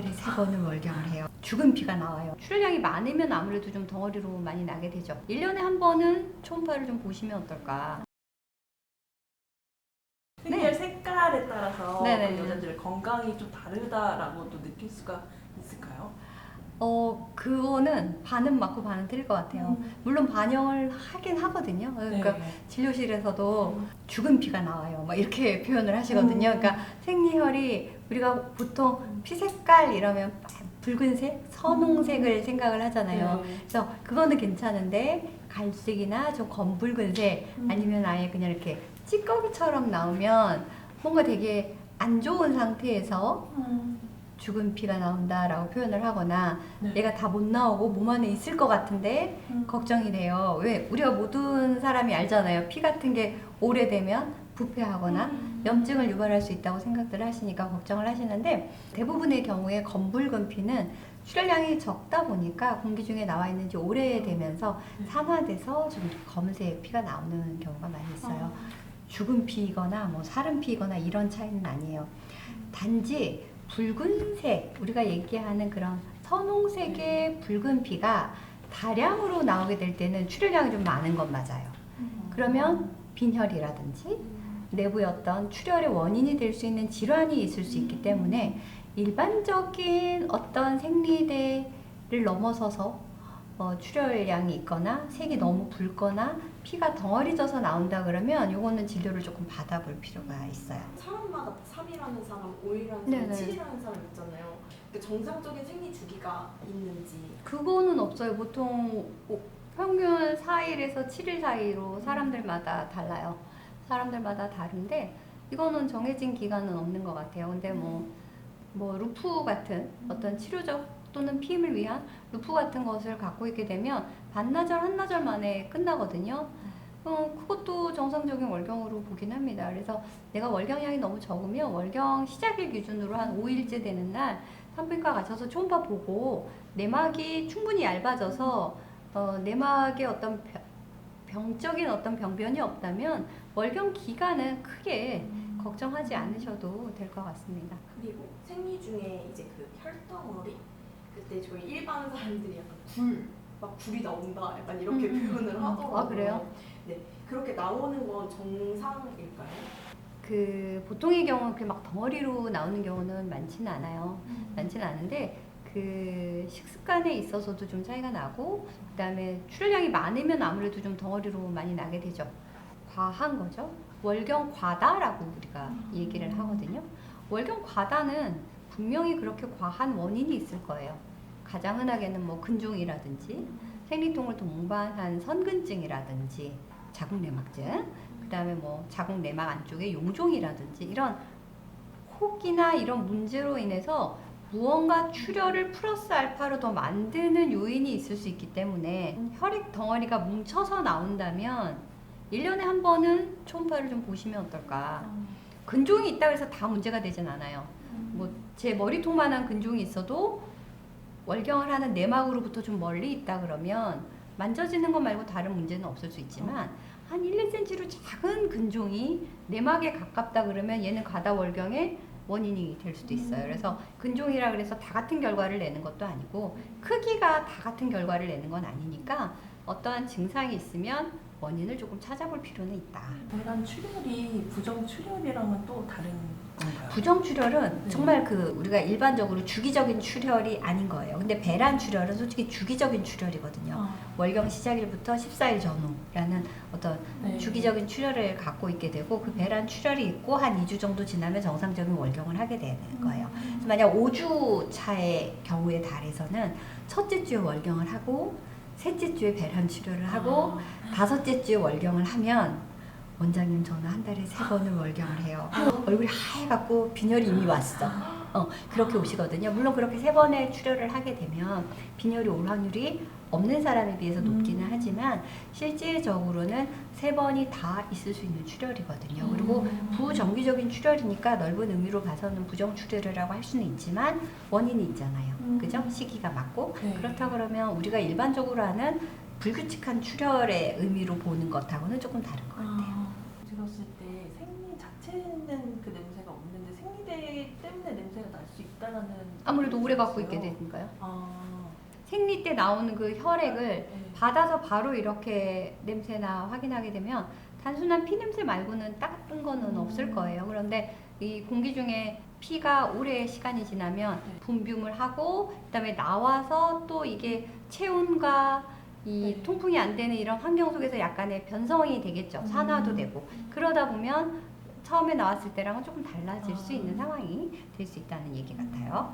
달에 3번을 월경을 해요. 죽은 피가 나와요. 출혈량이 많으면 아무래도 좀 덩어리로 많이 나게 되죠. 1년에 한 번은 초음파를 좀 보시면 어떨까. 생리혈 색깔에 따라서 네네. 여자들 건강이 좀 다르다라고도 느낄 수가 있을까요? 그거는 반은 맞고 반은 틀릴 것 같아요. 물론 반영을 하긴 하거든요. 그러니까 네. 진료실에서도 죽은 피가 나와요. 막 이렇게 표현을 하시거든요. 그러니까 생리혈이 우리가 보통 피 색깔 이러면 붉은색, 선홍색을 생각을 하잖아요. 네. 그래서 그거는 괜찮은데 갈색이나 좀 검붉은색 아니면 아예 그냥 이렇게 찌꺼기처럼 나오면 뭔가 되게 안 좋은 상태에서 죽은 피가 나온다라고 표현을 하거나 네. 얘가 다 못 나오고 몸 안에 있을 것 같은데 걱정이 돼요. 왜? 우리가 모든 사람이 알잖아요. 피 같은 게 오래되면 부패하거나 염증을 유발할 수 있다고 생각들 하시니까 걱정을 하시는데 대부분의 경우에 검붉은 피는 출혈량이 적다 보니까 공기 중에 나와 있는지 오래되면서 산화돼서 좀 검은색 피가 나오는 경우가 많이 있어요. 죽은 피이거나 뭐 사른 피이거나 이런 차이는 아니에요. 단지 붉은색, 우리가 얘기하는 그런 선홍색의 붉은 피가 다량으로 나오게 될 때는 출혈량이 좀 많은 건 맞아요. 그러면 빈혈이라든지 내부의 어떤 출혈의 원인이 될 수 있는 질환이 있을 수 있기 때문에 일반적인 어떤 생리대를 넘어서서 출혈량이 있거나 색이 너무 붉거나 피가 덩어리져서 나온다 그러면 요거는 진료를 조금 받아볼 필요가 있어요. 사람마다 3일하는 사람, 5일하는 네네. 사람, 7일하는 사람 있잖아요. 그러니까 정상적인 생리 주기가 있는지. 그거는 없어요. 보통 평균 4일에서 7일 사이로 사람들마다 달라요. 사람들마다 다른데 이거는 정해진 기간은 없는 것 같아요. 근데 뭐 루프 같은 어떤 치료적 또는 피임을 위한 루프 같은 것을 갖고 있게 되면 반나절, 한나절 만에 끝나거든요. 그것도 정상적인 월경으로 보긴 합니다. 그래서 내가 월경량이 너무 적으면 월경 시작일 기준으로 한 5일째 되는 날 산부인과 가셔서 초음파 보고 내막이 충분히 얇아져서 내막에 어떤 병적인 어떤 병변이 없다면 월경 기간은 크게 걱정하지 않으셔도 될 것 같습니다. 그리고 생리 중에 이제 그 혈덩어리 그때 저희 일반 사람들이 약간 막 굴이 나온다 약간 이렇게 표현을 하더라고요. 아, 그래요? 네, 그렇게 나오는 건 정상일까요? 그 보통의 경우 그렇게 막 덩어리로 나오는 경우는 많지는 않아요. 많지는 않은데 그 식습관에 있어서도 좀 차이가 나고 그다음에 출혈량이 많으면 아무래도 좀 덩어리로 많이 나게 되죠. 과한 거죠. 월경 과다라고 우리가 얘기를 하거든요. 월경 과다는 분명히 그렇게 과한 원인이 있을 거예요. 가장 흔하게는 뭐 근종이라든지 생리통을 동반한 선근증이라든지 자궁내막증, 그다음에 뭐 자궁내막 안쪽에 용종이라든지 이런 혹이나 이런 문제로 인해서 무언가 출혈을 플러스 알파로 더 만드는 요인이 있을 수 있기 때문에 혈액 덩어리가 뭉쳐서 나온다면 1년에 한 번은 초음파를 좀 보시면 어떨까. 근종이 있다고 해서 다 문제가 되진 않아요. 뭐 제 머리통만한 근종이 있어도 월경을 하는 내막으로부터 좀 멀리 있다 그러면 만져지는 것 말고 다른 문제는 없을 수 있지만 한 1, 2cm로 작은 근종이 내막에 가깝다 그러면 얘는 과다월경의 원인이 될 수도 있어요. 그래서 근종이라 그래서 다 같은 결과를 내는 것도 아니고 크기가 다 같은 결과를 내는 건 아니니까 어떠한 증상이 있으면 원인을 조금 찾아볼 필요는 있다. 배란 출혈이 부정 출혈이랑은 또 다른 건가요? 부정 출혈은 네. 정말 그 우리가 일반적으로 주기적인 출혈이 아닌 거예요. 근데 배란 출혈은 솔직히 주기적인 출혈이거든요. 월경 시작일부터 14일 전후라는 어떤 네. 주기적인 출혈을 갖고 있게 되고 그 배란 출혈이 있고 한 2주 정도 지나면 정상적인 월경을 하게 되는 거예요. 그래서 만약 5주 차의 경우에 달해서는 첫째 주에 월경을 하고 셋째 주에 배란 출혈을 하고 다섯째 주에 월경을 하면 원장님 저는 한 달에 3번을 월경을 해요. 얼굴이 하얘갖고 빈혈이 이미 왔어. 그렇게 오시거든요. 물론 그렇게 3번의 출혈을 하게 되면 빈혈이 올 확률이 없는 사람에 비해서 높기는 하지만 실질적으로는 3번이 다 있을 수 있는 출혈이거든요. 그리고 부정기적인 출혈이니까 넓은 의미로 봐서는 부정출혈이라고 할 수는 있지만 원인이 있잖아요. 그죠? 시기가 맞고. 네. 그렇다 그러면 우리가 일반적으로 하는 불규칙한 출혈의 의미로 보는 것하고는 조금 다른 것 같아요. 들었을 때 생리 자체 자체는 그 냄새가 없는데 생리대 때문에 냄새가 날 수 있다라는. 아무래도 오래 갖고 있어요. 있게 되니까요. 아, 생리 때 나오는 그 혈액을 네. 받아서 바로 이렇게 냄새나 확인하게 되면 단순한 피 냄새 말고는 다른 거는 없을 거예요. 그런데 이 공기 중에 피가 오래 시간이 지나면 네. 분비물 하고 그다음에 나와서 또 이게 체온과 이 네. 통풍이 안 되는 이런 환경 속에서 약간의 변성이 되겠죠. 산화도 되고 그러다 보면 처음에 나왔을 때랑은 조금 달라질 수 있는 상황이 될 수 있다는 얘기 같아요.